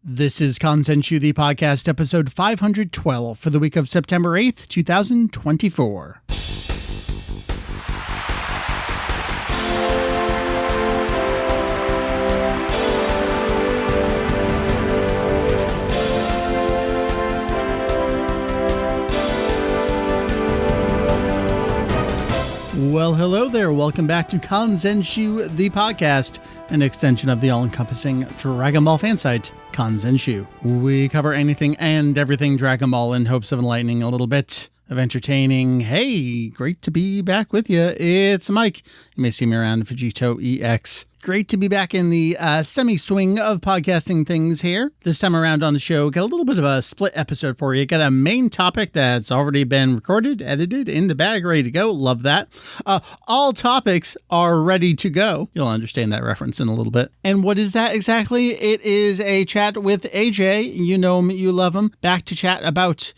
This is Kanzenshuu, the podcast, episode 512 for the week of September 8th, 2024. Well, hello there. Welcome back to Kanzenshuu, the podcast, an extension of the all-encompassing Dragon Ball fan site, Kanzenshuu. We cover anything and everything Dragon Ball in hopes of enlightening a little bit of entertaining. Hey, great to be back with you. It's Mike. You may see me around Vegito EX. Great to be back in the semi-swing of podcasting things here. This time around on the show, got a little bit of a split episode for you. Got a main topic that's already been recorded, edited, in the bag, ready to go. Love that. All topics are ready to go. You'll understand that reference in a little bit. And what is that exactly? It is a chat with AJ. You know him, you love him. Back to chat about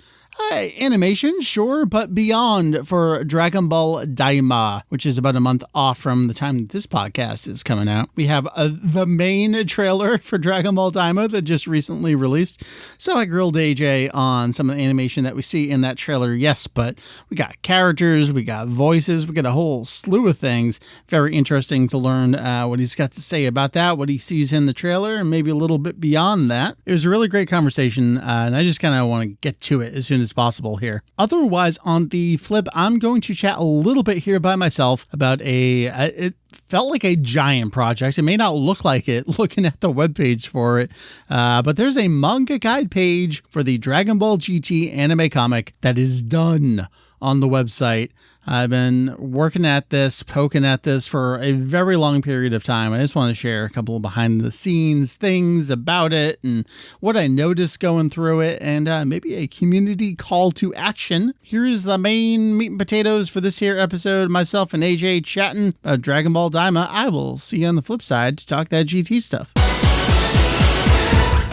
animation, sure, but beyond for Dragon Ball Daima, which is about a month off from the time that this podcast is coming out. We have the main trailer for Dragon Ball Daima that just recently released. So I grilled AJ on some of the animation that we see in that trailer, yes, but we got characters, we got voices, we got a whole slew of things. Very interesting to learn what he's got to say about that, what he sees in the trailer, and maybe a little bit beyond that. It was a really great conversation, and I just kind of want to get to it as soon as possible here. Otherwise, on the flip, I'm going to chat a little bit here by myself about it felt like a giant project. It may not look like it looking at the webpage for it, but there's a manga guide page for the Dragon Ball GT anime comic that is done on the website. I've been working at this, poking at this for a very long period of time. I just want to share a couple of behind the scenes things about it and what I noticed going through it, and maybe a community call to action. Here's the main meat and potatoes for this here episode. Myself and AJ chatting about Dragon Ball Daima. I will see you on the flip side to talk that GT stuff.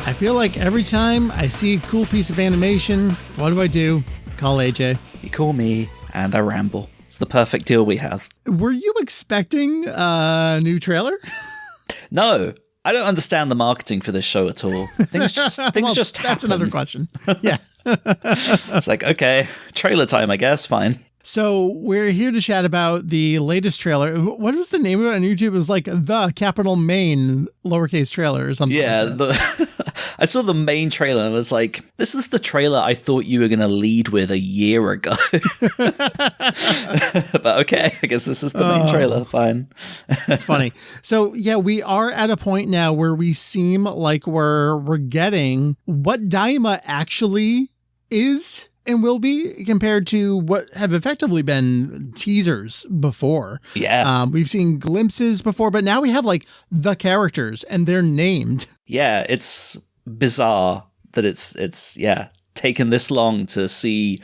I feel like every time I see a cool piece of animation, what do? I call AJ. You call me and I ramble. It's the perfect deal we have. Were you expecting a new trailer? No, I don't understand the marketing for this show at all. Things just happen. That's another question. Yeah. It's like, okay, trailer time, I guess. Fine. So we're here to chat about the latest trailer. What was the name of it on YouTube? It was like the capital main lowercase trailer or something. Yeah, like I saw the main trailer and I was like, this is the trailer I thought you were going to lead with a year ago. But okay, I guess this is the main trailer. Fine. It's funny. So yeah, we are at a point now where we seem like we're getting what Daima actually is and will be compared to what have effectively been teasers before. Yeah. We've seen glimpses before, but now we have like the characters and they're named. Yeah, it's bizarre that it's taken this long to see,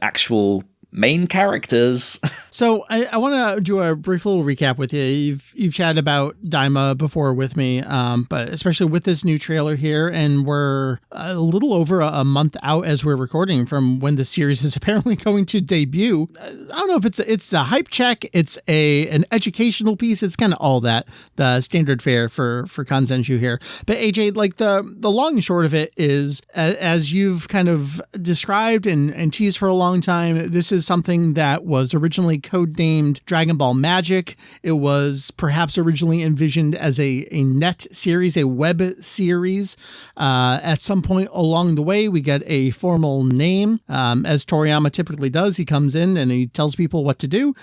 actual main characters. So I want to do a brief little recap with you. You've chatted about Daima before with me, but especially with this new trailer here, and we're a little over a month out as we're recording from when the series is apparently going to debut. I don't know if it's a hype check, it's an educational piece, it's kind of all that, the standard fare for Kanzenshuu here. But AJ, like the long and short of it is, as you've kind of described and teased for a long time, this is something that was originally codenamed Dragon Ball Magic. It was perhaps originally envisioned as a net series, a web series. At some point along the way, we get a formal name. As Toriyama typically does, he comes in and he tells people what to do.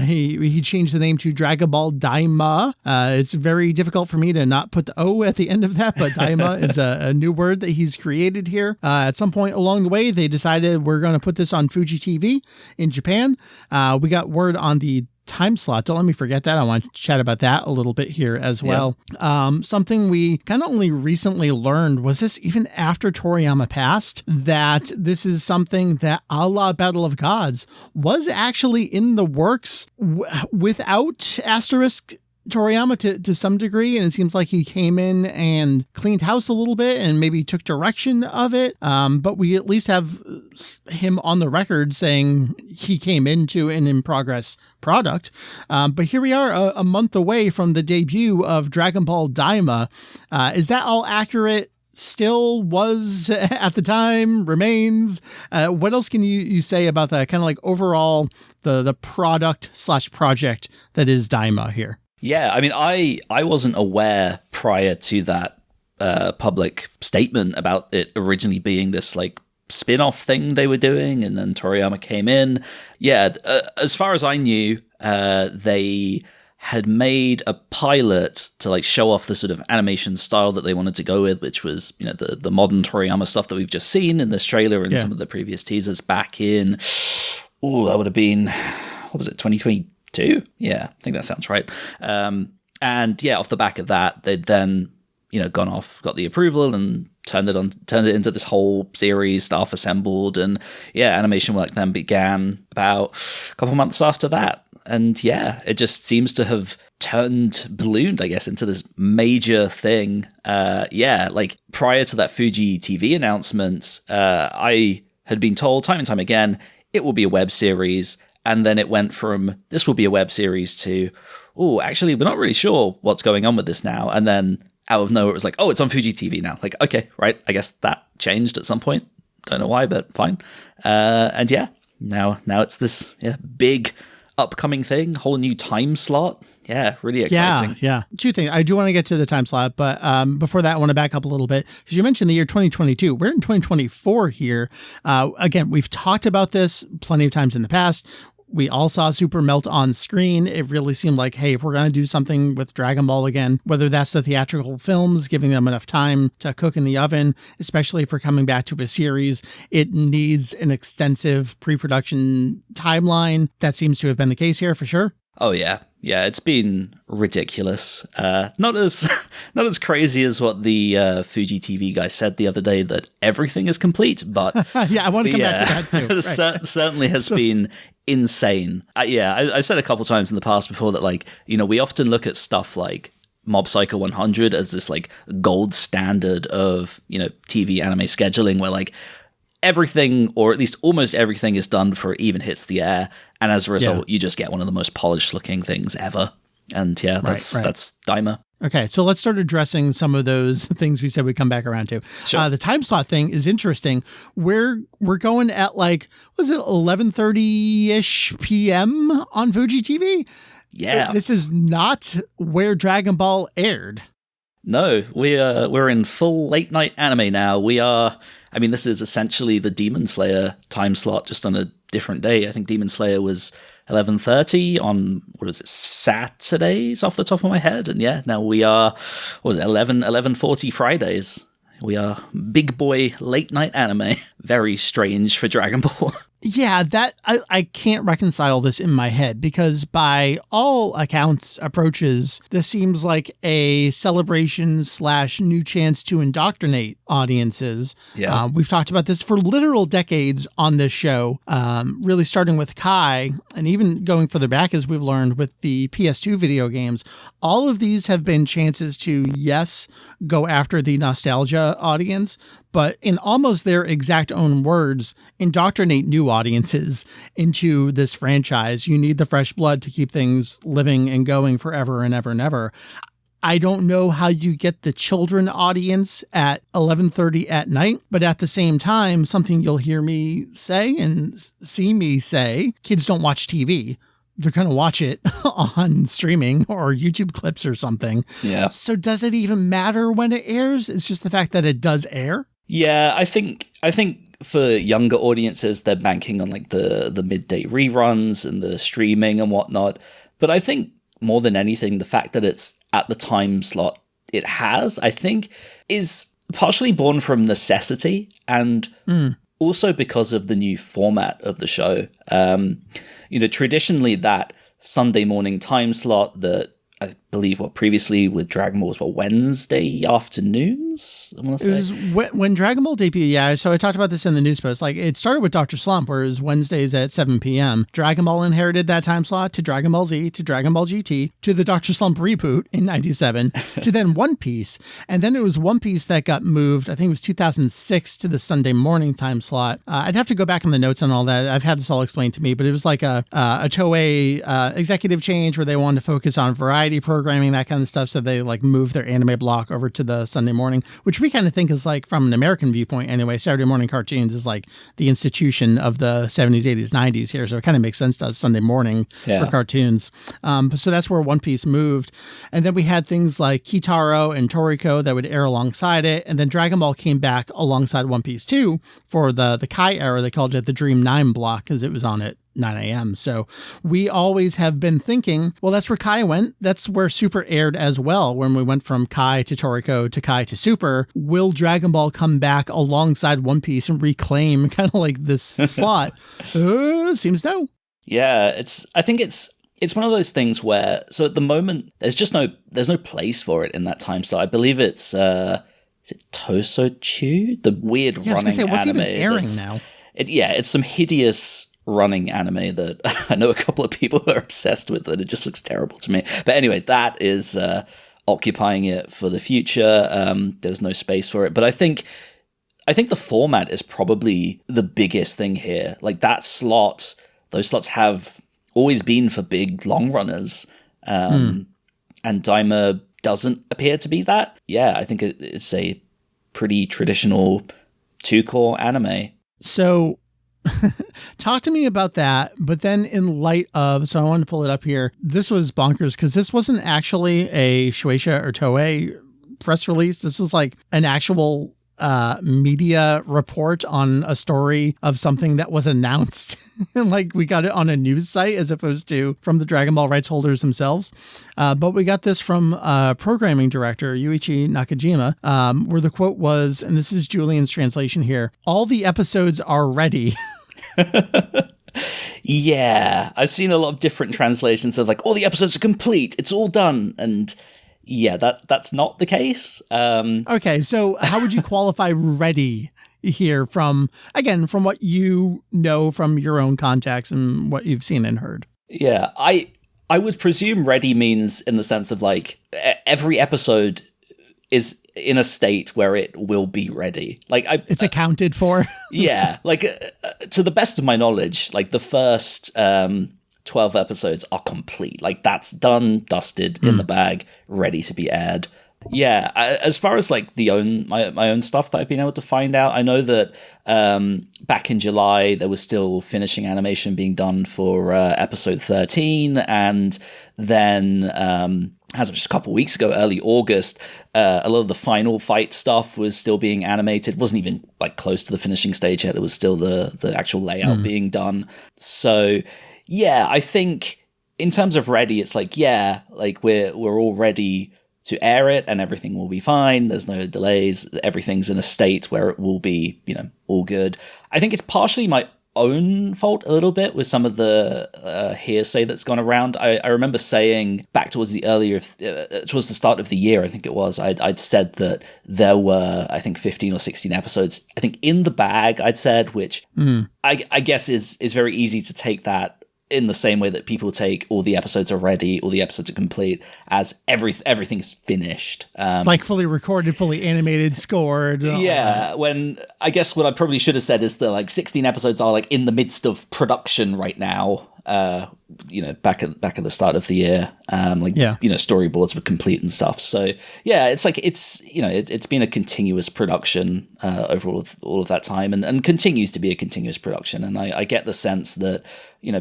He changed the name to Dragon Ball Daima. It's very difficult for me to not put the O at the end of that, but Daima is a new word that he's created here. At some point along the way, they decided we're going to put this on Fuji TV in Japan. We got word on the time slot. Don't let me forget that. I want to chat about that a little bit here as well. Yeah. Something we kind of only recently learned was this even after Toriyama passed, that this is something that a la Battle of Gods was actually in the works without asterisk Toriyama to some degree, and it seems like he came in and cleaned house a little bit and maybe took direction of it. But we at least have him on the record saying he came into an in-progress product. But here we are a month away from the debut of Dragon Ball Daima. Is that all accurate? still was at the time, remains. What else can you say about the kind of like overall the product/project that is Daima here? Yeah, I mean, I wasn't aware prior to that public statement about it originally being this like spin-off thing they were doing, and then Toriyama came in. Yeah, as far as I knew, they had made a pilot to like show off the sort of animation style that they wanted to go with, which was, you know, the modern Toriyama stuff that we've just seen in this trailer and some of the previous teasers back in, that would have been, what was it, 2022? Yeah, I think that sounds right. And yeah, off the back of that, they'd then, you know, gone off, got the approval and turned it into this whole series, staff assembled, and yeah, animation work then began about a couple months after that. And yeah, it just seems to have ballooned, I guess, into this major thing. Like prior to that Fuji TV announcement, I had been told time and time again, it will be a web series. And then it went from, this will be a web series to, actually, we're not really sure what's going on with this now. And then out of nowhere, it was like, it's on Fuji TV now. Like, okay, right. I guess that changed at some point. Don't know why, but fine. And yeah, now it's this big upcoming thing, whole new time slot. Yeah, really exciting. Yeah. Two things. I do want to get to the time slot, but before that, I want to back up a little bit because you mentioned the year 2022. We're in 2024 here. Again, we've talked about this plenty of times in the past. We all saw Super Melt on screen. It really seemed like, hey, if we're going to do something with Dragon Ball again, whether that's the theatrical films, giving them enough time to cook in the oven, especially if we're coming back to a series, it needs an extensive pre-production timeline. That seems to have been the case here for sure. Oh, yeah. Yeah, it's been ridiculous. Not as crazy as what the Fuji TV guy said the other day that everything is complete, but yeah, I want to come back to that too. Right. Certainly has been insane. I said a couple times in the past before that, like, you know, we often look at stuff like Mob Psycho 100 as this like gold standard of, you know, TV anime scheduling where like everything, or at least almost everything, is done before it even hits the air, and as a result, you just get one of the most polished looking things ever. And that's Daima. Okay, so let's start addressing some of those things we said we'd come back around to. Sure. The time slot thing is interesting. We're going at like, was it 11:30-ish p.m. on Fuji TV? Yeah. This is not where Dragon Ball aired. No, we're in full late night anime now. This is essentially the Demon Slayer time slot, just on a different day. I think Demon Slayer was 11:30 on, Saturdays off the top of my head. And yeah, now we are, 11:40 Fridays. We are big boy late night anime. Very strange for Dragon Ball. Yeah, that I can't reconcile this in my head because by all accounts, approaches, this seems like a celebration / new chance to indoctrinate audiences. Yeah. We've talked about this for literal decades on this show, really starting with Kai and even going further back, as we've learned with the PS2 video games. All of these have been chances to, yes, go after the nostalgia audience, but in almost their exact own words, indoctrinate new audiences into this franchise. You need the fresh blood to keep things living and going forever and ever and ever. I don't know how you get the children audience at 11:30 at night, but at the same time, something you'll hear me say and see me say, kids don't watch TV. They're going to watch it on streaming or YouTube clips or something. Yeah. So does it even matter when it airs? It's just the fact that it does air. Yeah, I think for younger audiences, they're banking on like the midday reruns and the streaming and whatnot. But I think more than anything, the fact that it's at the time slot it has, I think, is partially born from necessity and also because of the new format of the show. Traditionally that Sunday morning time slot that I believe previously with Dragon Ball was Wednesday afternoons, I want to say. It was when Dragon Ball debuted, yeah. So I talked about this in the news post. Like, it started with Dr. Slump, where it was Wednesdays at 7 p.m. Dragon Ball inherited that time slot to Dragon Ball Z, to Dragon Ball GT, to the Dr. Slump reboot in 97, to then One Piece. And then it was One Piece that got moved, I think it was 2006, to the Sunday morning time slot. I'd have to go back in the notes on all that. I've had this all explained to me, but it was like a Toei executive change where they wanted to focus on variety programs programming, that kind of stuff. So they like move their anime block over to the Sunday morning, which we kind of think is like, from an American viewpoint anyway, Saturday morning cartoons is like the institution of the 70s, 80s, 90s here. So it kind of makes sense to us Sunday morning for cartoons. So that's where One Piece moved. And then we had things like Kitaro and Toriko that would air alongside it. And then Dragon Ball came back alongside One Piece 2 for the Kai era. They called it the Dream 9 block because it was on at 9 a.m. So we always have been thinking, well, that's where Kai went. That's where Super aired as well. When we went from Kai to Toriko to Kai to Super, will Dragon Ball come back alongside One Piece and reclaim kind of like this slot? Seems no. Yeah, I think it's one of those things where, so at the moment, there's no place for it in that time. So I believe it's, is it Tosochu? The weird running anime. What's even airing now? It's some hideous running anime that I know a couple of people are obsessed with, and it just looks terrible to me. But anyway, that is occupying it for the future. There's no space for it. But I think the format is probably the biggest thing here. Like those slots have always been for big long runners. And Daima doesn't appear to be that. Yeah, I think it's a pretty traditional 2-core anime. So talk to me about that. But then in light of, so I wanted to pull it up here. This was bonkers because this wasn't actually a Shueisha or Toei press release. This was like an actual media report on a story of something that was announced. And like we got it on a news site as opposed to from the Dragon Ball rights holders themselves. But we got this from programming director Yuichi Nakajima, where the quote was, and this is Julian's translation here, "All the episodes are ready." Yeah, I've seen a lot of different translations of like, all the episodes are complete, it's all done. And yeah, that's not the case. Okay, so how would you qualify ready here from what you know from your own contacts and what you've seen and heard? Yeah, I would presume ready means in the sense of like every episode is in a state where it will be ready. Like it's accounted for. Yeah, like to the best of my knowledge, like the first 12 episodes are complete. Like that's done, dusted, in the bag, ready to be aired. Yeah, as far as like my own stuff that I've been able to find out, I know that back in July there was still finishing animation being done for episode 13, and then as of just a couple of weeks ago, early August, a lot of the final fight stuff was still being animated. It wasn't even like close to the finishing stage yet. It was still the actual layout being done. So yeah, I think in terms of ready, it's like, yeah, like we're all ready to air it and everything will be fine. There's no delays. Everything's in a state where it will be, all good. I think it's partially my own fault a little bit with some of the hearsay that's gone around. I remember saying back towards the start of the year, I think it was, I'd said that there were, I think 15 or 16 episodes, I think in the bag, I'd said, which I guess is very easy to take that in the same way that people take all the episodes are ready, all the episodes are complete, as everything's finished. Like fully recorded, fully animated, scored. Yeah, when I guess what I probably should have said is that like 16 episodes are like in the midst of production right now. Back at the start of the year, storyboards were complete and stuff. So yeah, it's like it's been a continuous production over all of that time, and continues to be a continuous production. And I get the sense that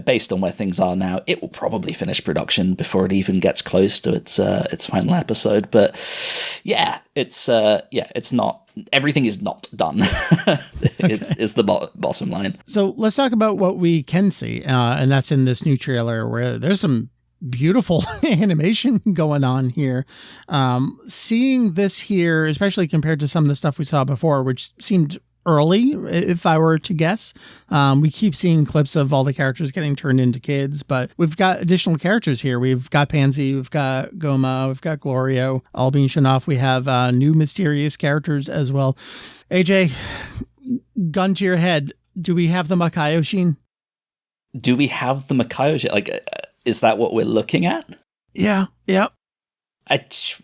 based on where things are now, it will probably finish production before it even gets close to its final episode. But yeah, it's not. Everything is not done. is the bottom line. So let's talk about what we can see, and that's in this new trailer where there's some beautiful animation going on here. Seeing this here, especially compared to some of the stuff we saw before, which seemed early, if I were to guess. We keep seeing clips of all the characters getting turned into kids, but we've got additional characters here. We've got Pansy, we've got Goma, we've got Glorio, all being shown off. We have new mysterious characters as well. AJ, gun to your head, do we have the Makaioshin? Do we have the Makaioshin? Like, is that what we're looking at? Yeah.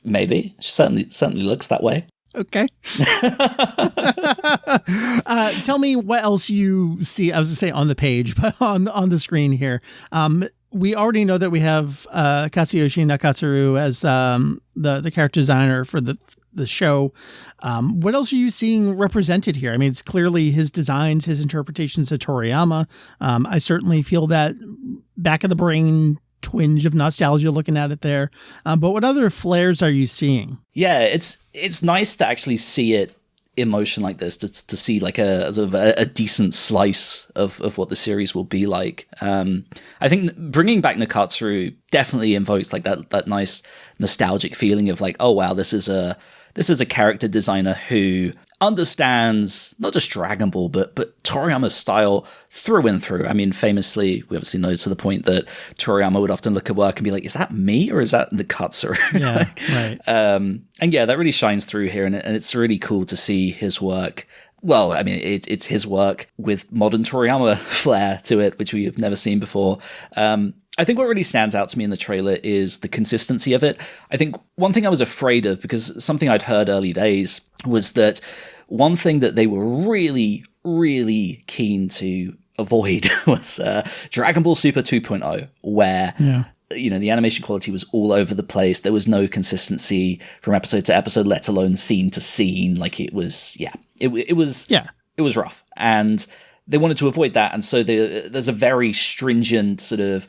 Maybe. Certainly looks that way. Okay. Tell me what else you see. I was going to say on the page, but on the screen here. we already know that we have Katsuyoshi Nakatsuru as the character designer for the show. What else are you seeing represented here? I mean, it's clearly his designs, his interpretations of Toriyama. I certainly feel that back of the brain twinge of nostalgia looking at it there. But what other flares are you seeing? Yeah, it's nice to actually see it in motion like this, to see like a sort of a decent slice of what the series will be like. I think bringing back Nakatsuru definitely invokes like that nice nostalgic feeling of like, oh wow, this is a character designer who understands not just Dragon Ball, but Toriyama's style through and through. I mean, famously, we obviously know to the point that Toriyama would often look at work and be like, is that me or is that Nakatsuru? Yeah, right. And yeah, that really shines through here, and it's really cool to see his work. Well, I mean, it's his work with modern Toriyama flair to it, which we have never seen before. I think what really stands out to me in the trailer is the consistency of it. I think one thing I was afraid of, because something I'd heard early days, was that one thing that they were really, really keen to avoid was Dragon Ball Super 2.0, where the animation quality was all over the place. There was no consistency from episode to episode, let alone scene to scene. Like it was rough, and they wanted to avoid that. And so there's a very stringent sort of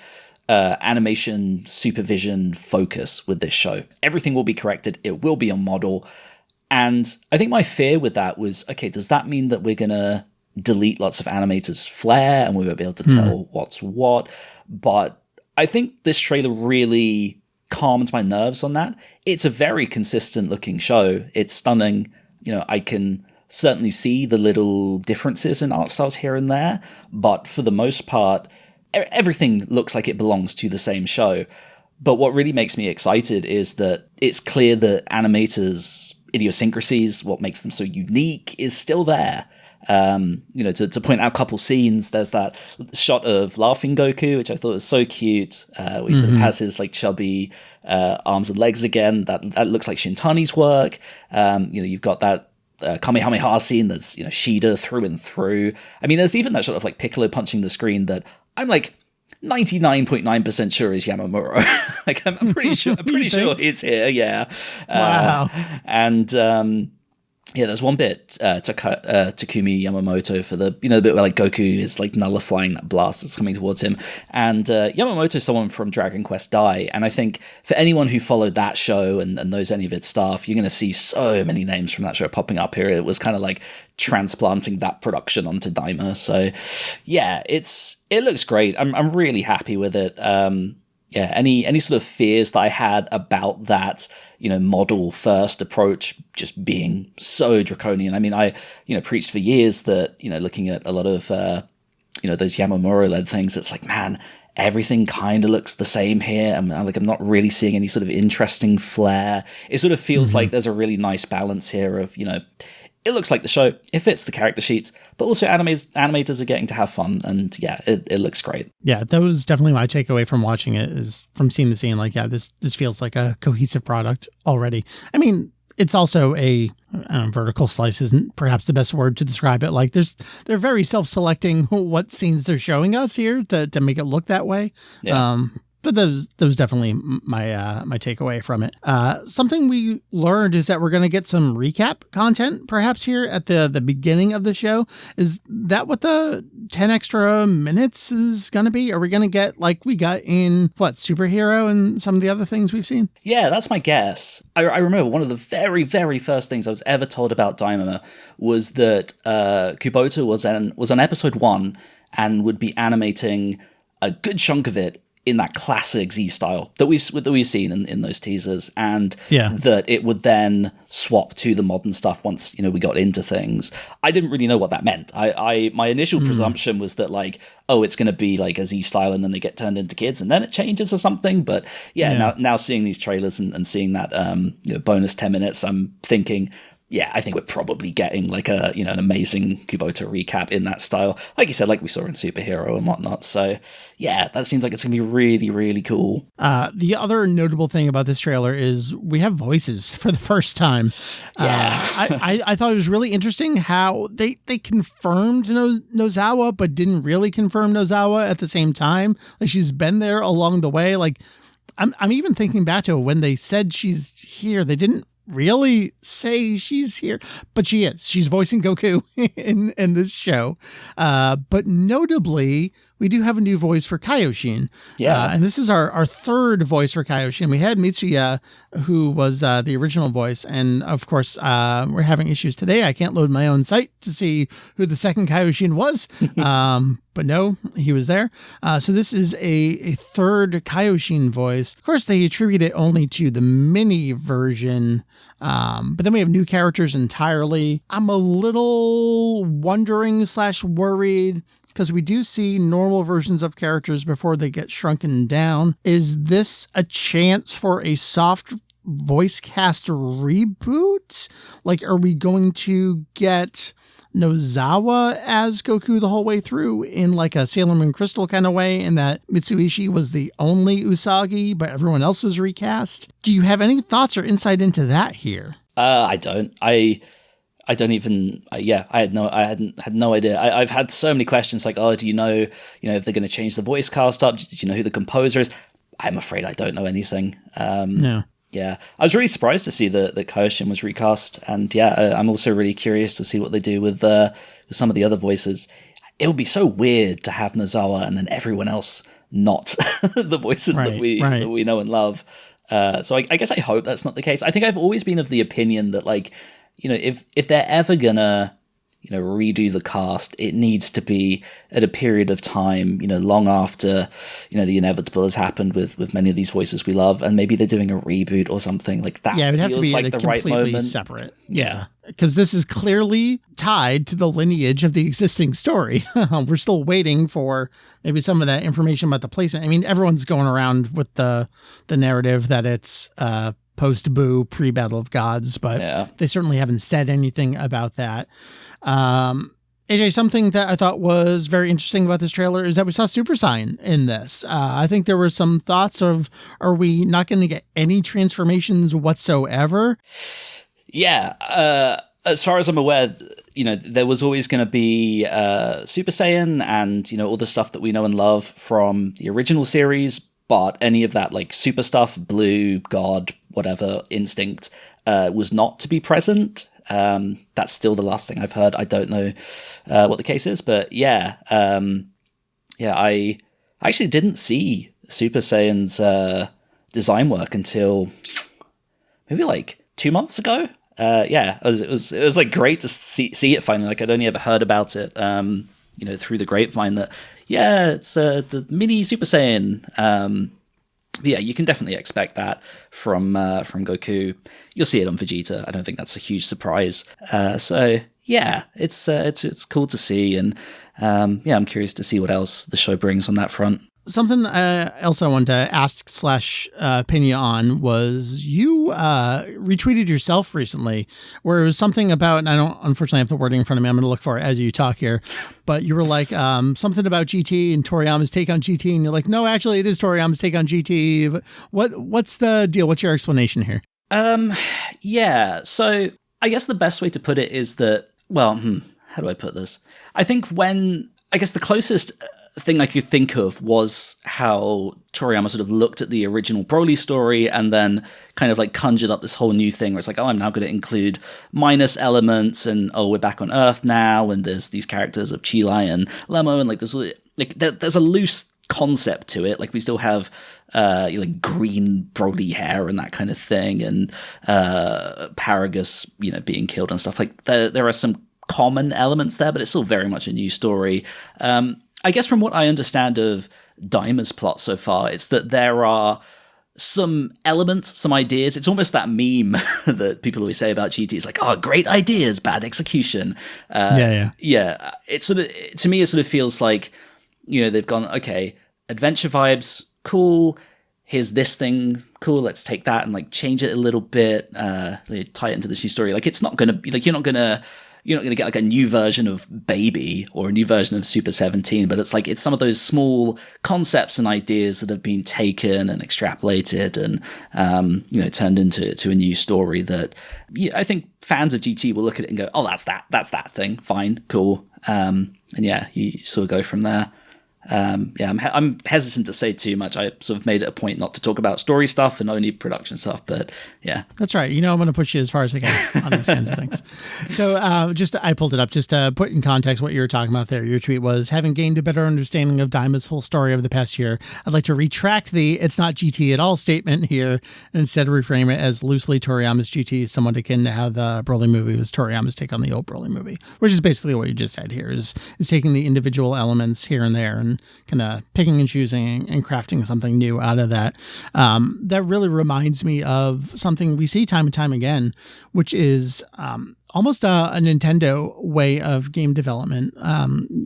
animation supervision focus with this show. Everything will be corrected. It will be on model. And I think my fear with that was, okay, does that mean that we're going to delete lots of animators' flair and we won't be able to tell what's what? But I think this trailer really calmed my nerves on that. It's a very consistent looking show. It's stunning. I can certainly see the little differences in art styles here and there, but for the most part, everything looks like it belongs to the same show. But what really makes me excited is that it's clear that animators' idiosyncrasies, what makes them so unique, is still there. To point out a couple scenes, there's that shot of laughing Goku, which I thought was so cute, where he sort of has his like chubby arms and legs again. That looks like Shintani's work. You've got that Kamehameha scene that's Shida through and through. I mean, there's even that shot of like Piccolo punching the screen that I'm like 99.9% sure is Yamamuro. Like I'm pretty sure he's here. Yeah. Wow. And there's one bit Takumi Yamamoto for the the bit where like Goku is like nullifying that blast that's coming towards him, and Yamamoto is someone from Dragon Quest Dai, and I think for anyone who followed that show and knows any of its stuff, you're going to see so many names from that show popping up here. It was kind of like transplanting that production onto Daima. So yeah, it looks great. I'm really happy with it. Any sort of fears that I had about that, model first approach just being so draconian. I mean, I, preached for years that, looking at a lot of, those Yamamuro-led things, it's like, man, everything kind of looks the same here. I'm not really seeing any sort of interesting flair. It sort of feels like there's a really nice balance here of, it looks like the show, it fits the character sheets, but also animators are getting to have fun, and yeah, it looks great. Yeah, that was definitely my takeaway from watching it, is from scene to scene, like, yeah, this feels like a cohesive product already. I mean, it's also a vertical slice isn't perhaps the best word to describe it. Like they're very self-selecting what scenes they're showing us here to make it look that way. Yeah. But that was definitely my takeaway from it. Something we learned is that we're going to get some recap content perhaps here at the beginning of the show. Is that what the 10 extra minutes is going to be? Are we going to get like we got in Superhero and some of the other things we've seen? Yeah, that's my guess. I remember one of the very, very first things I was ever told about Daima was that Kubota was on episode 1 and would be animating a good chunk of it in that classic Z style that we've seen in those teasers, and that it would then swap to the modern stuff once we got into things. I didn't really know what that meant. My initial presumption was that like, oh, it's going to be like a Z style, and then they get turned into kids, and then it changes or something. But now seeing these trailers and seeing that bonus 10 minutes, I'm thinking yeah, I think we're probably getting like a, you know, an amazing Kubota recap in that style. Like you said, like we saw in Superhero and whatnot. So yeah, that seems like it's going to be really, really cool. The other notable thing about this trailer is we have voices for the first time. Yeah. I thought it was really interesting how they confirmed Nozawa, but didn't really confirm Nozawa at the same time. Like she's been there along the way. Like I'm even thinking back to when they said she's here, they didn't really say she's here, but she is. She's voicing Goku in this show. But notably, we do have a new voice for Kaioshin. Yeah. And this is our third voice for Kaioshin. We had Mitsuya, who was the original voice. And of course, we're having issues today. I can't load my own site to see who the second Kaioshin was. But no, he was there. So this is a third Kaioshin voice. Of course, they attribute it only to the mini version. But then we have new characters entirely. I'm a little wondering/worried because we do see normal versions of characters before they get shrunken down. Is this a chance for a soft voice cast reboot? Like, are we going to get Nozawa as Goku the whole way through in like a Sailor Moon Crystal kind of way, in that Mitsuishi was the only Usagi, but everyone else was recast? Do you have any thoughts or insight into that here? I don't. I don't even. I had no idea. I've had so many questions like, oh, do you know if they're going to change the voice cast up? Do you know who the composer is? I'm afraid I don't know anything. No. Yeah, I was really surprised to see that Kaioshin was recast, and I'm also really curious to see what they do with some of the other voices. It would be so weird to have Nozawa and then everyone else not the voices that we know and love. So I guess I hope that's not the case. I think I've always been of the opinion that, like, you know, if they're ever gonna, you know, redo the cast, it needs to be at a period of time, you know, long after, you know, the inevitable has happened with many of these voices we love, and maybe they're doing a reboot or something like that. Yeah, it would have to be like a the right completely moment. Separate. Yeah, because this is clearly tied to the lineage of the existing story. We're still waiting for maybe some of that information about the placement. I mean, everyone's going around with the narrative that it's post-Boo, pre-Battle of Gods, but they certainly haven't said anything about that. AJ, something that I thought was very interesting about this trailer is that we saw Super Saiyan in this. I think there were some thoughts of, are we not going to get any transformations whatsoever? Yeah. As far as I'm aware, you know, there was always going to be Super Saiyan and, you know, all the stuff that we know and love from the original series, but any of that, like, super stuff, Blue, God, whatever, Instinct, was not to be present. That's still the last thing I've heard. I don't know what the case is, but I actually didn't see Super Saiyan's design work until maybe like 2 months ago. It was like great to see it finally. Like, I'd only ever heard about it, you know, through the grapevine that, it's the mini Super Saiyan. You can definitely expect that from Goku. You'll see it on Vegeta. I don't think that's a huge surprise. It's cool to see, and I'm curious to see what else the show brings on that front. Something else I wanted to ask/pin you on was you retweeted yourself recently where it was something about, and I don't unfortunately have the wording in front of me, I'm going to look for it as you talk here, but you were like something about GT and Toriyama's take on GT, and you're like, no, actually it is Toriyama's take on GT. What's the deal? What's your explanation here? So I guess the best way to put it is that, how do I put this? I think the closest thing I could think of was how Toriyama sort of looked at the original Broly story and then kind of like conjured up this whole new thing where it's like, oh, I'm now going to include minus elements, and we're back on Earth now, and there's these characters of Chilai and Lemo, and like there's a loose concept to it. Like, we still have like green Broly hair and that kind of thing, and Paragus, you know, being killed and stuff. Like, there are some common elements there, but it's still very much a new story. I guess from what I understand of Daima's plot so far, it's that there are some elements, some ideas. It's almost that meme that people always say about GT. It's like, oh, great ideas, bad execution. Yeah. It sort of, to me, it sort of feels like, you know, they've gone, okay, adventure vibes, cool. Here's this thing, cool, let's take that and like change it a little bit, tie it into this new story. Like it's not going to be like, you're not going to get like a new version of Baby or a new version of Super 17, but it's like, it's some of those small concepts and ideas that have been taken and extrapolated and, turned into a new story that I think fans of GT will look at it and go, oh, that's that thing. Fine, cool. And yeah, you sort of go from there. I'm hesitant to say too much. I sort of made it a point not to talk about story stuff and only production stuff, but yeah. That's right. I'm going to push you as far as I can on these kinds of things. So I pulled it up just to put in context what you were talking about there. Your tweet was, having gained a better understanding of Daima's full story over the past year, I'd like to retract the "it's not GT at all" statement here and instead reframe it as loosely Toriyama's GT, somewhat akin to how the Broly movie was Toriyama's take on the old Broly movie, which is basically what you just said here, is taking the individual elements here and there and kind of picking and choosing and crafting something new out of that. That really reminds me of something we see time and time again, which is almost a Nintendo way of game development.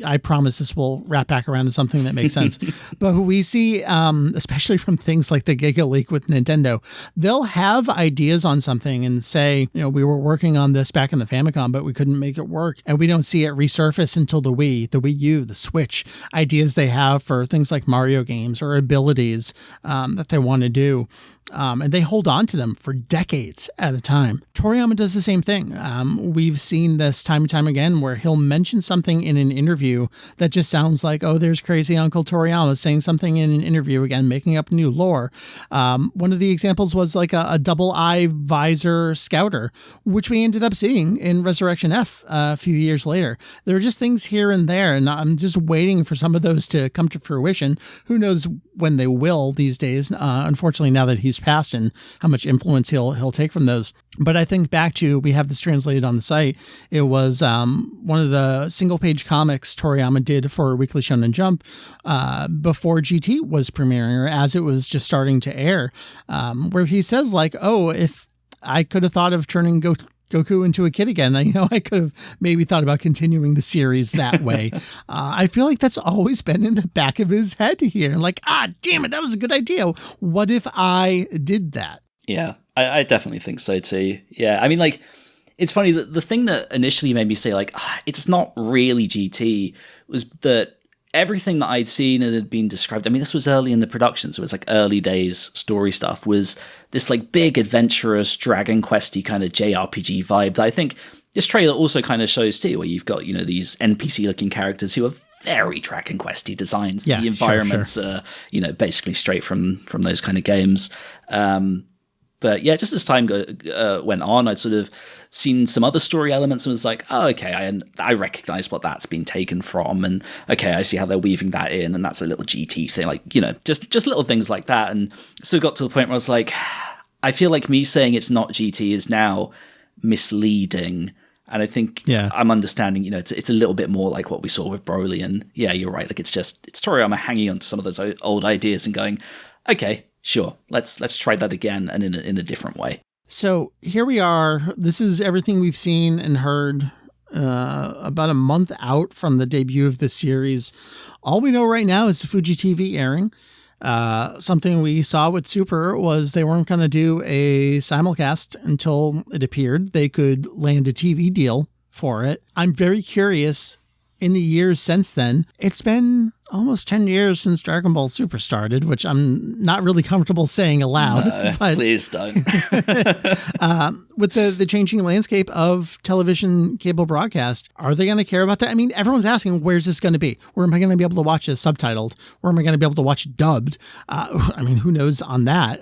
I promise this will wrap back around to something that makes sense. But we see, especially from things like the Giga Leak with Nintendo, they'll have ideas on something and say, we were working on this back in the Famicom, but we couldn't make it work. And we don't see it resurface until the Wii U, the Switch, ideas they have for things like Mario games or abilities that they want to do. And they hold on to them for decades at a time. Toriyama does the same thing. We've seen this time and time again where he'll mention something in an interview that just sounds like, oh, there's crazy Uncle Toriyama saying something in an interview again, making up new lore. One of the examples was like a double eye visor scouter, which we ended up seeing in Resurrection F a few years later. There are just things here and there, and I'm just waiting for some of those to come to fruition. Who knows when they will these days, unfortunately, now that he's passed, and how much influence he'll take from those. But I think back to, we have this translated on the site, it was one of the single page comics Toriyama did for Weekly Shonen Jump before GT was premiering, or as it was just starting to air, where he says like, oh, if I could have thought of turning Goku into a kid again, I could have maybe thought about continuing the series that way. I feel like that's always been in the back of his head here. Like, damn it, that was a good idea. What if I did that? Yeah, I definitely think so too. Yeah, I mean, like, it's funny that the thing that initially made me say, like, it's not really GT was that everything that I'd seen and had been described, I mean, this was early in the production, so it was like early days story stuff, was this like big adventurous Dragon Quest-y kind of JRPG vibe that I think this trailer also kind of shows too, where you've got, these NPC looking characters who are very Dragon Quest-y designs. Yeah, the environments are, basically straight from those kind of games. But yeah, just as time went on, I'd sort of seen some other story elements and was like, oh, okay, I recognize what that's been taken from. And okay, I see how they're weaving that in. And that's a little GT thing, like, just little things like that. And so it got to the point where I was like, I feel like me saying it's not GT is now misleading. And I think I'm understanding, it's a little bit more like what we saw with Broly. And yeah, you're right. Like it's Toriyama hanging on to some of those old ideas and going, okay, sure, let's try that again and in a different way. So here we are. This is everything we've seen and heard about a month out from the debut of this series. All we know right now is the Fuji TV airing. Something we saw with Super was they weren't going to do a simulcast until it appeared they could land a TV deal for it. I'm very curious. In the years since then, it's been almost 10 years since Dragon Ball Super started, which I'm not really comfortable saying aloud. No, but please don't. With the changing landscape of television cable broadcast, are they going to care about that? I mean, everyone's asking, where's this going to be? Where am I going to be able to watch it subtitled? Where am I going to be able to watch it dubbed? I mean, who knows on that?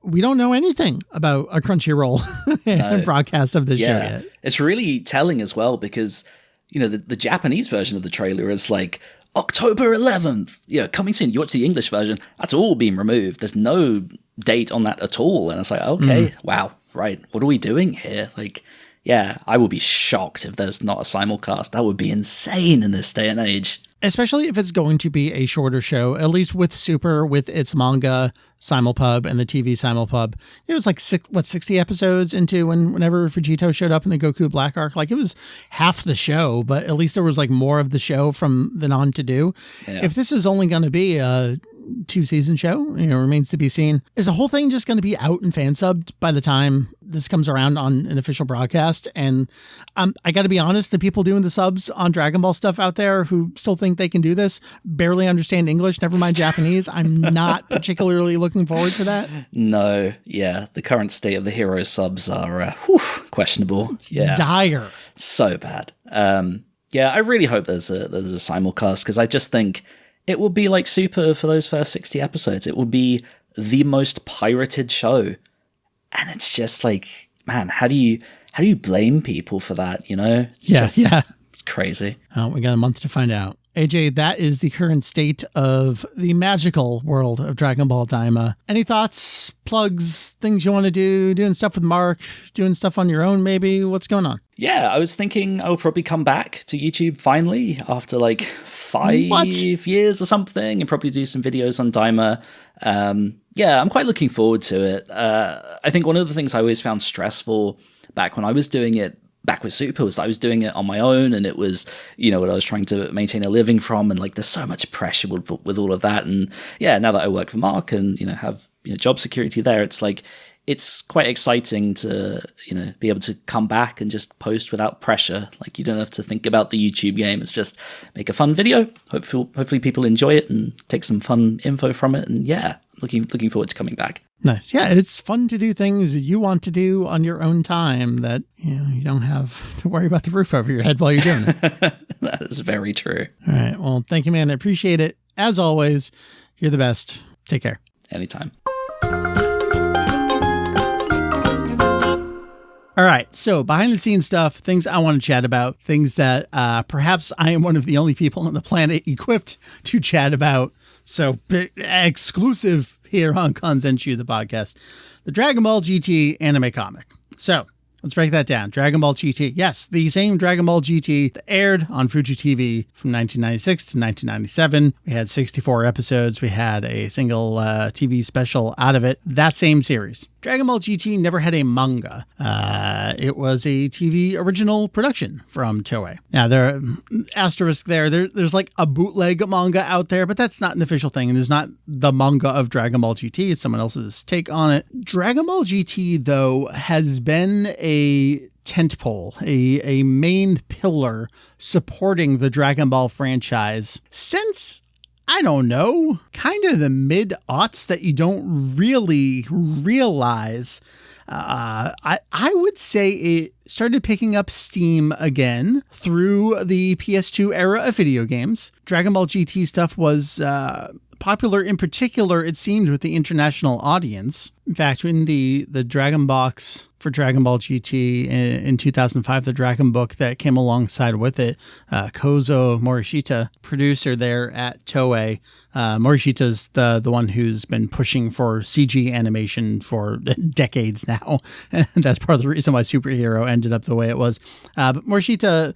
We don't know anything about a Crunchyroll broadcast of this show yet. It's really telling as well because the Japanese version of the trailer is like October 11th, coming soon. You watch the English version, that's all been removed. There's no date on that at all. And it's like, okay, wow, right. What are we doing here? Like, yeah, I would be shocked if there's not a simulcast. That would be insane in this day and age. Especially if it's going to be a shorter show, at least with Super, with its manga simulpub and the TV simulpub. It was like 60 episodes into whenever Vegito showed up in the Goku Black arc. Like it was half the show, but at least there was like more of the show from then on to do. Yeah. If this is only going to be a 2-season show. Remains to be seen. Is the whole thing just going to be out and fan subbed by the time this comes around on an official broadcast? And I got to be honest, the people doing the subs on Dragon Ball stuff out there who still think they can do this barely understand English, never mind Japanese. I'm not particularly looking forward to that. No, yeah. The current state of the hero subs are questionable. It's dire. So bad. Yeah, I really hope there's a simulcast, because I just think it will be like Super for those first 60 episodes. It will be the most pirated show. And it's just like, man, how do you blame people for that, It's crazy. We got a month to find out. AJ, that is the current state of the magical world of Dragon Ball Daima. Any thoughts, plugs, things you want to do, doing stuff with Mark, doing stuff on your own maybe? What's going on? Yeah, I was thinking I will probably come back to YouTube finally after like 5 years or something, and probably do some videos on Daima. Yeah, I'm quite looking forward to it. I think one of the things I always found stressful back when I was doing it back with Super was I was doing it on my own, and it was, what I was trying to maintain a living from, and like there's so much pressure with all of that. And yeah, now that I work for Mark and have job security there, it's like it's quite exciting to be able to come back and just post without pressure. Like you don't have to think about the YouTube game. It's just make a fun video. Hopefully people enjoy it and take some fun info from it. And yeah, looking forward to coming back. Nice. Yeah, it's fun to do things you want to do on your own time that you don't have to worry about the roof over your head while you're doing it. That is very true. All right. Well, thank you, man. I appreciate it. As always, you're the best. Take care. Anytime. All right, so behind the scenes stuff, things I want to chat about, things that perhaps I am one of the only people on the planet equipped to chat about. So exclusive here on Kanzenshuu, the podcast, the Dragon Ball GT anime comic. So let's break that down. Dragon Ball GT. Yes, the same Dragon Ball GT that aired on Fuji TV from 1996 to 1997. We had 64 episodes. We had a single TV special out of it. That same series. Dragon Ball GT never had a manga. It was a TV original production from Toei. Now, there's like a bootleg manga out there, but that's not an official thing. And there's not the manga of Dragon Ball GT. It's someone else's take on it. Dragon Ball GT, though, has been a tentpole, a main pillar supporting the Dragon Ball franchise since, I don't know, kind of the mid-aughts that you don't really realize. I would say it started picking up steam again through the PS2 era of video games. Dragon Ball GT stuff was popular in particular, it seemed, with the international audience. In fact, in the Dragon Box for Dragon Ball GT in 2005, the Dragon Book that came alongside with it, Kozo Morishita, producer there at Toei. Morishita's the one who's been pushing for CG animation for decades now. And that's part of the reason why Superhero ended up the way it was. But Morishita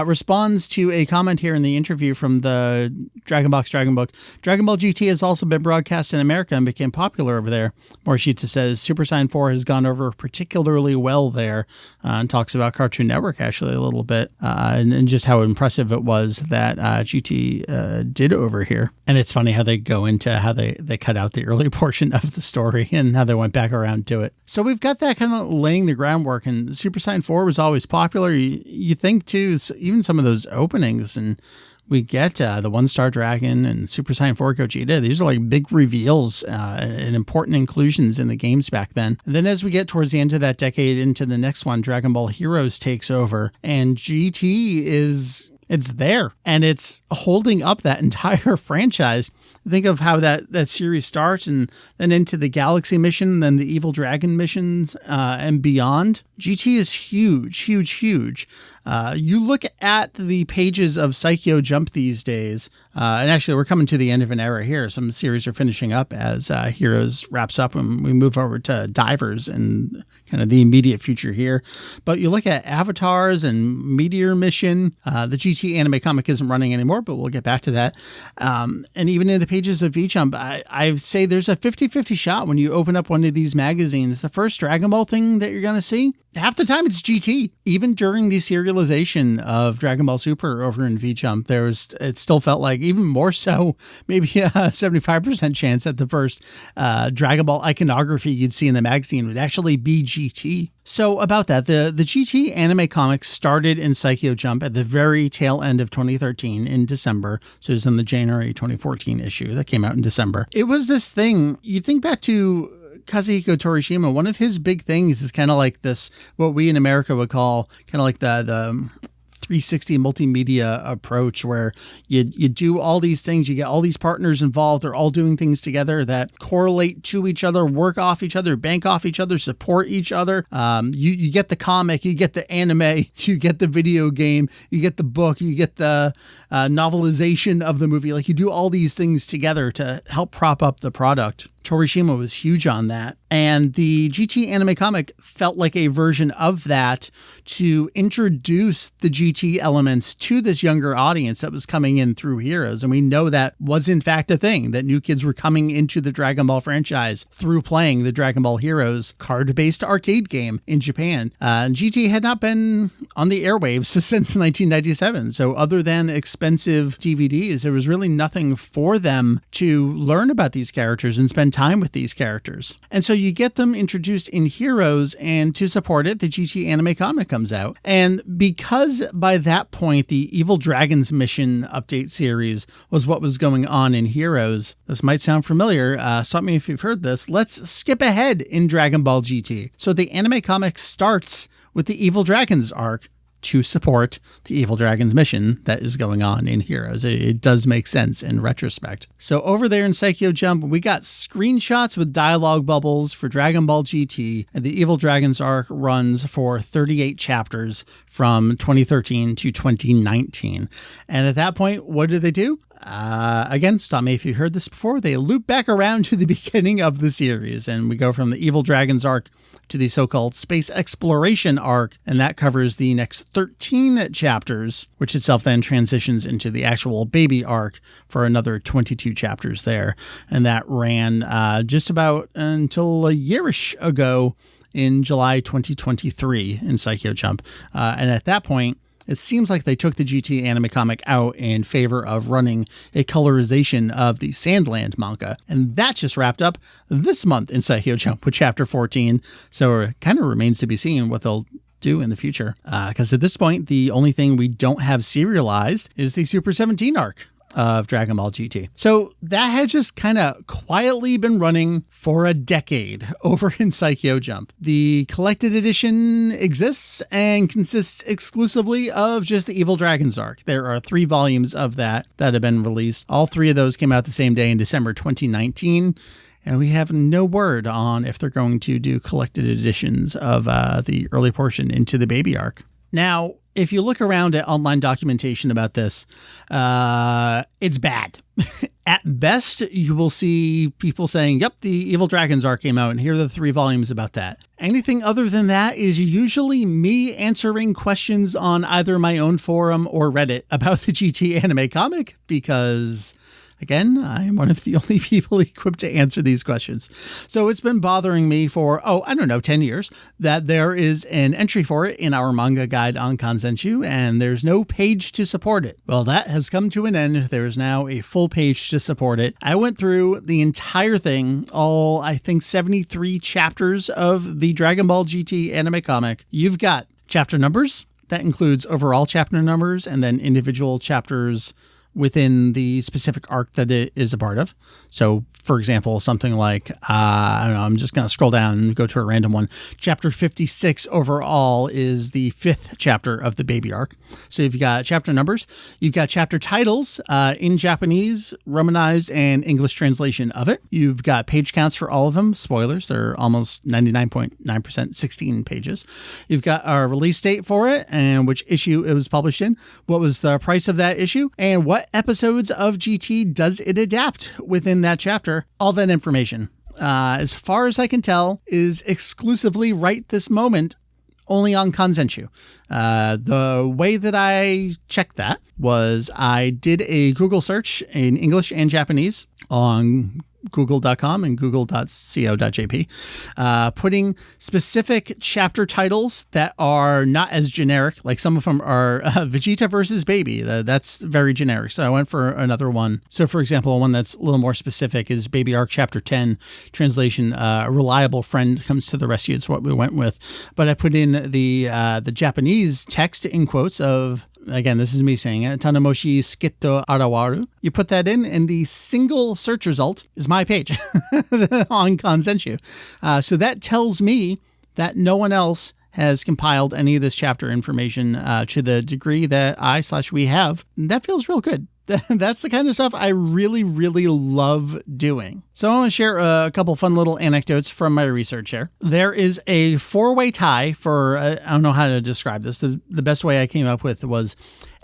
responds to a comment here in the interview from the Dragon Box Dragon Book. Dragon Ball GT has also been broadcast in America and became popular over there. Morishita says Super Saiyan 4 has gone over particularly well there, and talks about Cartoon Network actually a little bit, and just how impressive it was that GT did over here. And it's funny how they go into how they cut out the early portion of the story and how they went back around to it. So we've got that kind of laying the groundwork, and Super Saiyan 4 was always popular. You think too, even some of those openings, and we get the One-Star Dragon and Super Saiyan 4 Gogeta. These are like big reveals and important inclusions in the games back then. And then as we get towards the end of that decade into the next one, Dragon Ball Heroes takes over, and GT it's there, and it's holding up that entire franchise. Think of how that series starts, and then into the Galaxy mission, then the Evil Dragon missions, and beyond. GT is huge, huge, huge. You look at the pages of Psycho Jump these days, and actually we're coming to the end of an era here. Some series are finishing up as Heroes wraps up, and we move over to Divers and kind of the immediate future here. But you look at Avatars and Meteor Mission. The GT anime comic isn't running anymore, but we'll get back to that. And even in the pages of V-Jump, I say there's a 50-50 shot when you open up one of these magazines. The first Dragon Ball thing that you're going to see half the time it's GT. Even during the serialization of Dragon Ball Super over in V-Jump, it still felt like, even more so, maybe a 75% chance that the first Dragon Ball iconography you'd see in the magazine would actually be GT. So about that, the GT anime comics started in Psycho Jump at the very tail end of 2013 in December. So it was in the January 2014 issue that came out in December. It was this thing, you think back to Kazuhiko Torishima, one of his big things is kind of like this, what we in America would call kind of like the 360 multimedia approach, where you do all these things, you get all these partners involved, they're all doing things together that correlate to each other, work off each other, bank off each other, support each other. You get the comic, you get the anime, you get the video game, you get the book, you get the novelization of the movie. Like, you do all these things together to help prop up the product. Torishima was huge on that. And the GT anime comic felt like a version of that to introduce the GT elements to this younger audience that was coming in through Heroes. And we know that was in fact a thing, that new kids were coming into the Dragon Ball franchise through playing the Dragon Ball Heroes card-based arcade game in Japan. And GT had not been on the airwaves since 1997. So other than expensive DVDs, there was really nothing for them to learn about these characters and spend time with these characters. And so you get them introduced in Heroes, and to support it, the GT anime comic comes out. And because by that point, the Evil Dragons Mission update series was what was going on in Heroes, this might sound familiar, stop me if you've heard this, let's skip ahead in Dragon Ball GT. So the anime comic starts with the Evil Dragons arc to support the Evil Dragons mission that is going on in Heroes. It does make sense in retrospect. So over there in Psycho Jump, we got screenshots with dialogue bubbles for Dragon Ball GT, and the Evil Dragons arc runs for 38 chapters from 2013 to 2019. And at that point, what do they do? Again, stop me if you heard this before, they loop back around to the beginning of the series, and we go from the Evil Dragons arc to the so-called Space Exploration arc, and that covers the next 13 chapters, which itself then transitions into the actual Baby arc for another 22 chapters there. And that ran just about until a yearish ago in July 2023 in Psycho Jump. And at that point, it seems like they took the GT anime comic out in favor of running a colorization of the Sandland manga. And that just wrapped up this month in Psycho Jump with chapter 14. So it kind of remains to be seen what they'll do in the future. Because at this point, the only thing we don't have serialized is the Super 17 arc of Dragon Ball GT. So that had just kind of quietly been running for a decade over in Psycho Jump. The collected edition exists and consists exclusively of just the Evil Dragons arc. There are 3 volumes of that have been released. All 3 of those came out the same day in December 2019. And we have no word on if they're going to do collected editions of the early portion into the Baby arc. Now, if you look around at online documentation about this, it's bad. At best, you will see people saying, yep, the Evil Dragons arc came out, and here are the 3 volumes about that. Anything other than that is usually me answering questions on either my own forum or Reddit about the GT anime comic, because again, I am one of the only people equipped to answer these questions. So it's been bothering me for, 10 years, that there is an entry for it in our manga guide on Kanzenshuu, and there's no page to support it. Well, that has come to an end. There is now a full page to support it. I went through the entire thing, all, I think, 73 chapters of the Dragon Ball GT anime comic. You've got chapter numbers. That includes overall chapter numbers and then individual chapters within the specific arc that it is a part of. So, for example, something like, I'm just going to scroll down and go to a random one. Chapter 56 overall is the 5th chapter of the Baby arc. So you've got chapter numbers, you've got chapter titles in Japanese, Romanized, and English translation of it. You've got page counts for all of them. Spoilers, they're almost 99.9% 16 pages. You've got a release date for it and which issue it was published in, what was the price of that issue, and what episodes of GT does it adapt within that chapter. All that information, as far as I can tell, is exclusively right this moment only on Kanzenshuu. The way that I checked that was I did a Google search in English and Japanese on google.com and google.co.jp, putting specific chapter titles that are not as generic. Like some of them are Vegeta versus Baby. That's very generic. So I went for another one. So for example, one that's a little more specific is Baby Arc Chapter 10, translation, a reliable friend comes to the rescue. It's what we went with. But I put in the Japanese text in quotes of, again, this is me saying it, Tanamoshi Skitto Arawaru. You put that in, and the single search result is my page on Kanzenshuu. So that tells me that no one else has compiled any of this chapter information to the degree that we have. That feels real good. That's the kind of stuff I really, really love doing. So I want to share a couple fun little anecdotes from my research here. There is a 4-way tie for, I don't know how to describe this. The best way I came up with was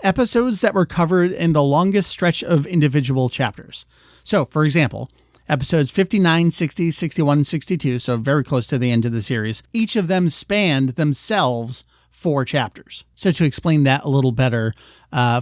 episodes that were covered in the longest stretch of individual chapters. So, for example, episodes 59, 60, 61, and 62, so very close to the end of the series, each of them spanned themselves 4 chapters. So to explain that a little better,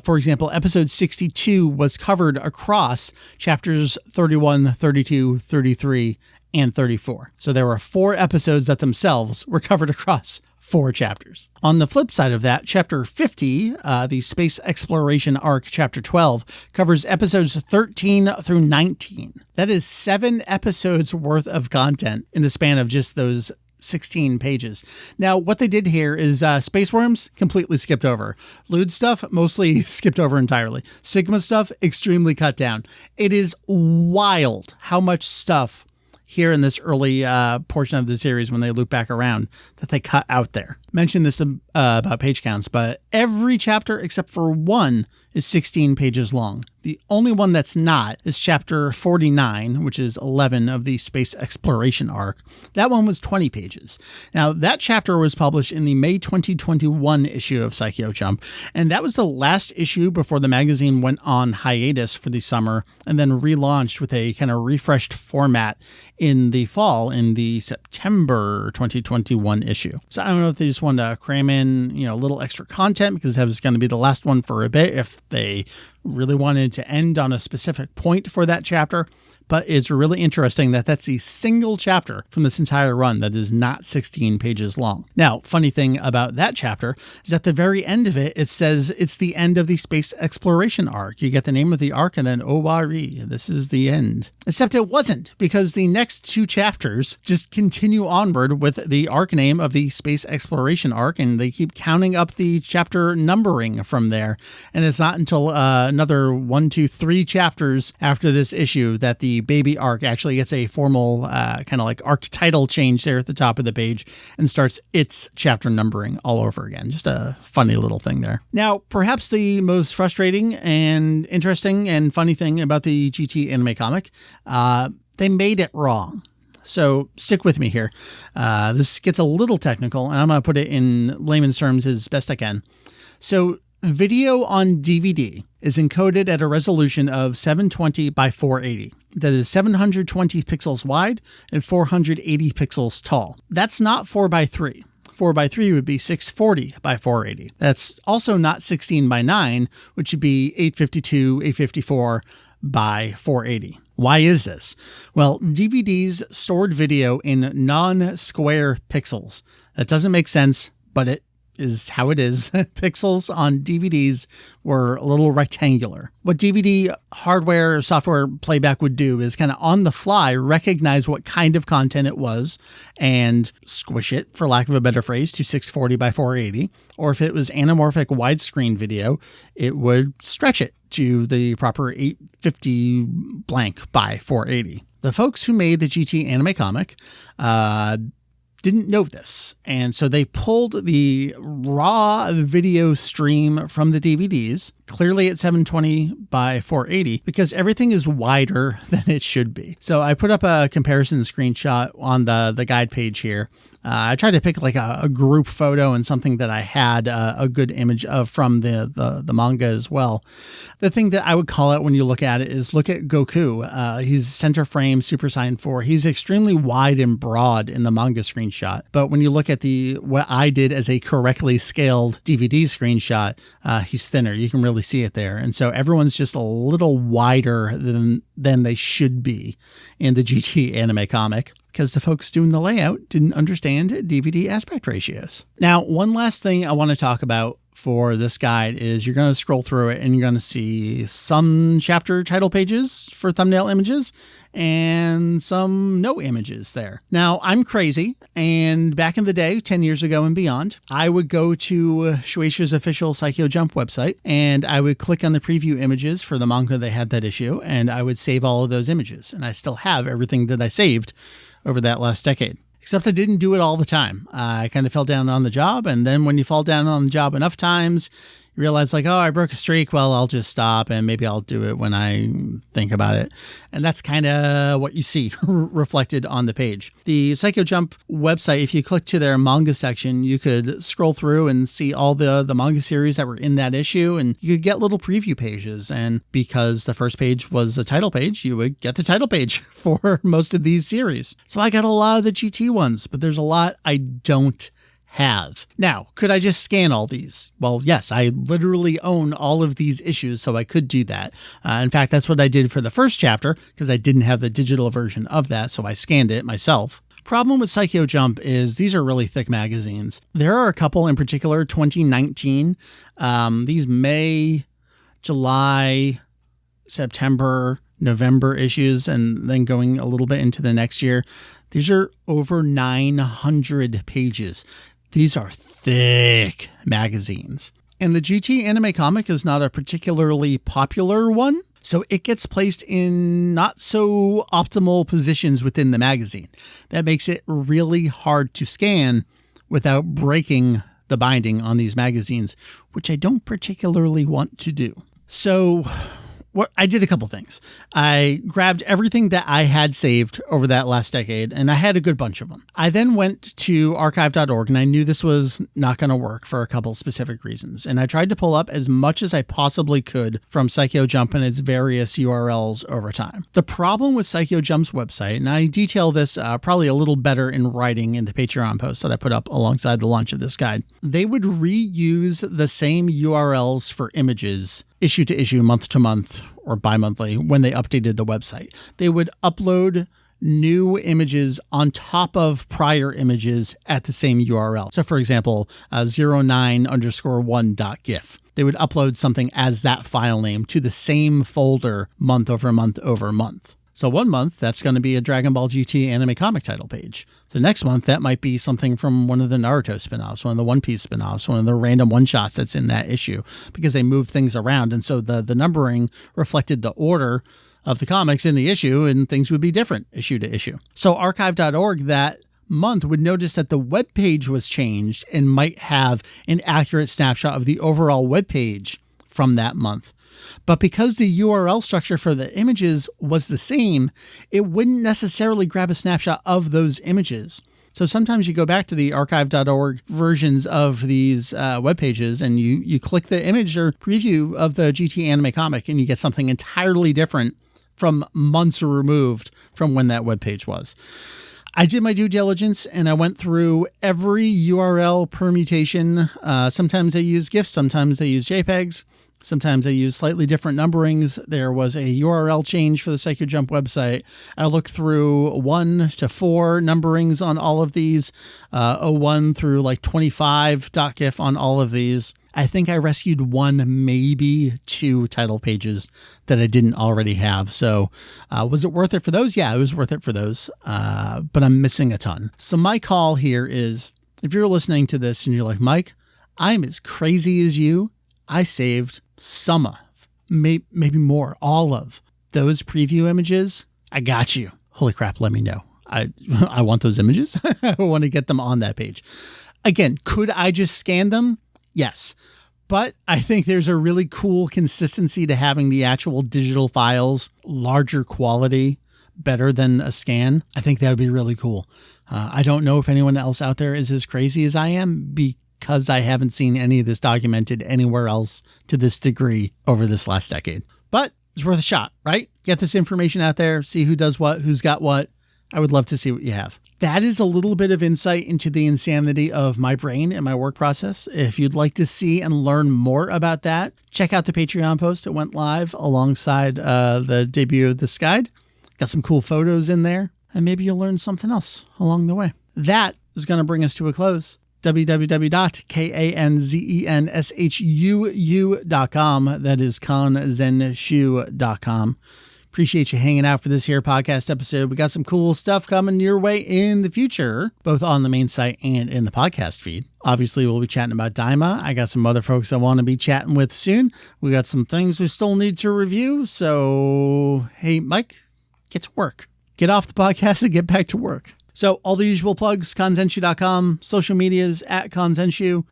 for example, episode 62 was covered across chapters 31, 32, 33, and 34. So there were 4 episodes that themselves were covered across 4 chapters. On the flip side of that, chapter 50, the Space Exploration Arc, chapter 12, covers episodes 13 through 19. That is 7 episodes worth of content in the span of just those 16 pages. Now, what they did here is Space Worms completely skipped over. Lewd stuff mostly skipped over entirely. Sigma stuff extremely cut down. It is wild how much stuff here in this early portion of the series when they loop back around that they cut out there. Mentioned this about page counts, but every chapter except for one is 16 pages long. The only one that's not is chapter 49, which is 11 of the Space Exploration Arc. That one was 20 pages. Now, that chapter was published in the May 2021 issue of Psycho Jump, and that was the last issue before the magazine went on hiatus for the summer and then relaunched with a kind of refreshed format in the fall in the September 2021 issue. So I don't know if they just wanted to cram in, a little extra content because that was going to be the last one for a bit if they really wanted to end on a specific point for that chapter. But it's really interesting that that's a single chapter from this entire run that is not 16 pages long. Now, funny thing about that chapter is at the very end of it, it says it's the end of the Space Exploration Arc. You get the name of the arc and then Owari. This is the end. Except it wasn't, because the next 2 chapters just continue onward with the arc name of the Space Exploration Arc, and they keep counting up the chapter numbering from there. And it's not until another 1, 2, 3 chapters after this issue that the Baby arc actually gets a formal kind of like arc title change there at the top of the page and starts its chapter numbering all over again. Just a funny little thing there. Now, perhaps the most frustrating and interesting and funny thing about the GT anime comic, they made it wrong. So stick with me here. This gets a little technical, and I'm going to put it in layman's terms as best I can. So video on DVD is encoded at a resolution of 720 by 480. That is 720 pixels wide and 480 pixels tall. That's not 4 by 3. 4 by 3 would be 640 by 480. That's also not 16 by 9, which would be 852, 854 by 480. Why is this? Well, DVDs stored video in non-square pixels. That doesn't make sense, but it is how it is. Pixels on DVDs were a little rectangular. What DVD hardware software playback would do is kind of on the fly recognize what kind of content it was and squish it, for lack of a better phrase, to 640 by 480. Or if it was anamorphic widescreen video, it would stretch it to the proper 850 blank by 480. The folks who made the GT anime comic didn't know this, and so they pulled the raw video stream from the DVDs, clearly at 720 by 480, because everything is wider than it should be. So I put up a comparison screenshot on the guide page here. I tried to pick like a group photo and something that I had a good image of from the manga as well. The thing that I would call it when you look at it is look at Goku. He's center frame Super Saiyan 4. He's extremely wide and broad in the manga screenshot. screenshot. But when you look at what I did as a correctly scaled DVD screenshot, he's thinner. You can really see it there. And so everyone's just a little wider than they should be in the GT anime comic, because the folks doing the layout didn't understand DVD aspect ratios. Now, one last thing I want to talk about for this guide is you're going to scroll through it and you're going to see some chapter title pages for thumbnail images and some no images there. Now, I'm crazy, and back in the day, 10 years ago and beyond, I would go to Shueisha's official Psycho Jump website and I would click on the preview images for the manga they had that issue, and I would save all of those images. And I still have everything that I saved over that last decade. Except I didn't do it all the time. I kind of fell down on the job. And then when you fall down on the job enough times, you realize like, oh, I broke a streak. Well, I'll just stop and maybe I'll do it when I think about it. And that's kind of what you see reflected on the page. The Psycho Jump website, if you click to their manga section, you could scroll through and see all the manga series that were in that issue, and you could get little preview pages. And because the first page was a title page, you would get the title page for most of these series. So I got a lot of the GT ones, but there's a lot I don't have. Now, could I just scan all these? Well, yes, I literally own all of these issues, so I could do that. In fact, that's what I did for the first chapter, because I didn't have the digital version of that, so I scanned it myself. Problem with Psycho Jump is these are really thick magazines. There are a couple in particular, 2019. These May, July, September, November issues, and then going a little bit into the next year. These are over 900 pages. These are thick magazines. And the GT anime comic is not a particularly popular one, so it gets placed in not so optimal positions within the magazine. That makes it really hard to scan without breaking the binding on these magazines, which I don't particularly want to do. So I did a couple things. I grabbed everything that I had saved over that last decade, and I had a good bunch of them. I then went to archive.org, and I knew this was not going to work for a couple specific reasons. And I tried to pull up as much as I possibly could from Psycho Jump and its various URLs over time. The problem with Psycho Jump's website, and I detail this probably a little better in writing in the Patreon post that I put up alongside the launch of this guide, they would reuse the same URLs for images issue to issue, month to month, or bi-monthly when they updated the website. They would upload new images on top of prior images at the same URL. So for example, 09_1.gif. They would upload something as that file name to the same folder month over month over month. So one month, that's going to be a Dragon Ball GT anime comic title page. The next month, that might be something from one of the Naruto spinoffs, one of the One Piece spinoffs, one of the random one-shots that's in that issue, because they move things around. And so the numbering reflected the order of the comics in the issue, and things would be different issue to issue. So archive.org that month would notice that the web page was changed and might have an accurate snapshot of the overall web page from that month. But because the URL structure for the images was the same, it wouldn't necessarily grab a snapshot of those images. So sometimes you go back to the archive.org versions of these web pages and you click the image or preview of the GT anime comic and you get something entirely different from months removed from when that web page was. I did my due diligence and I went through every URL permutation. Sometimes they use GIFs, sometimes they use JPEGs. Sometimes they use slightly different numberings. There was a URL change for the Psycho Jump website. I looked through 1 to 4 numberings on all of these, 01 through like 25.gif on all of these. I think I rescued 1, maybe 2 title pages that I didn't already have. So was it worth it for those? Yeah, it was worth it for those, but I'm missing a ton. So my call here is, if you're listening to this and you're like, Mike, I'm as crazy as you, I saved some of, maybe more, all of those preview images. I got you. Holy crap, let me know. I want those images. I want to get them on that page. Again, could I just scan them? Yes. But I think there's a really cool consistency to having the actual digital files, larger quality, better than a scan. I think that would be really cool. I don't know if anyone else out there is as crazy as I am, because I haven't seen any of this documented anywhere else to this degree over this last decade. But it's worth a shot, right? Get this information out there, see who does what, who's got what. I would love to see what you have. That is a little bit of insight into the insanity of my brain and my work process. If you'd like to see and learn more about that, check out the Patreon post. It went live alongside the debut of this guide. Got some cool photos in there, and maybe you'll learn something else along the way. That is going to bring us to a close. www.kanzenshuu.com. That is kanzenshuu.com. Appreciate you hanging out for this here podcast episode. We got some cool stuff coming your way in the future, both on the main site and in the podcast feed. Obviously, we'll be chatting about Daima. I got some other folks I want to be chatting with soon. We got some things we still need to review. So, hey, Mike, get to work. Get off the podcast and get back to work. So all the usual plugs, kanzenshuu.com, social medias at Kanzenshuu.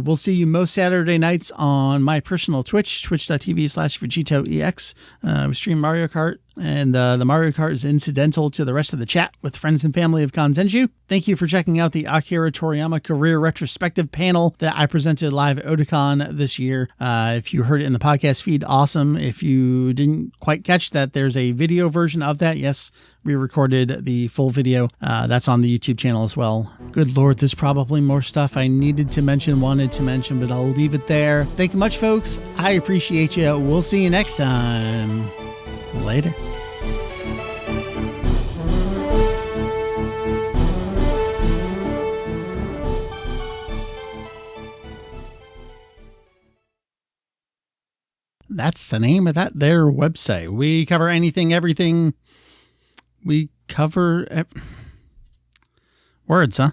We'll see you most Saturday nights on my personal Twitch, twitch.tv/VegetoEX. We stream Mario Kart, and the Mario Kart is incidental to the rest of the chat with friends and family of Kanzenshuu. Thank you for checking out the Akira Toriyama career retrospective panel that I presented live at Otakon this year. If you heard it in the podcast feed, awesome. If you didn't quite catch that, there's a video version of that. Yes, we recorded the full video. That's on the YouTube channel as well. Good Lord, there's probably more stuff I wanted to mention, but I'll leave it there. Thank you much, folks. I appreciate you. We'll see you next time. Later. That's the name of their website. We cover anything, everything. We cover words, huh?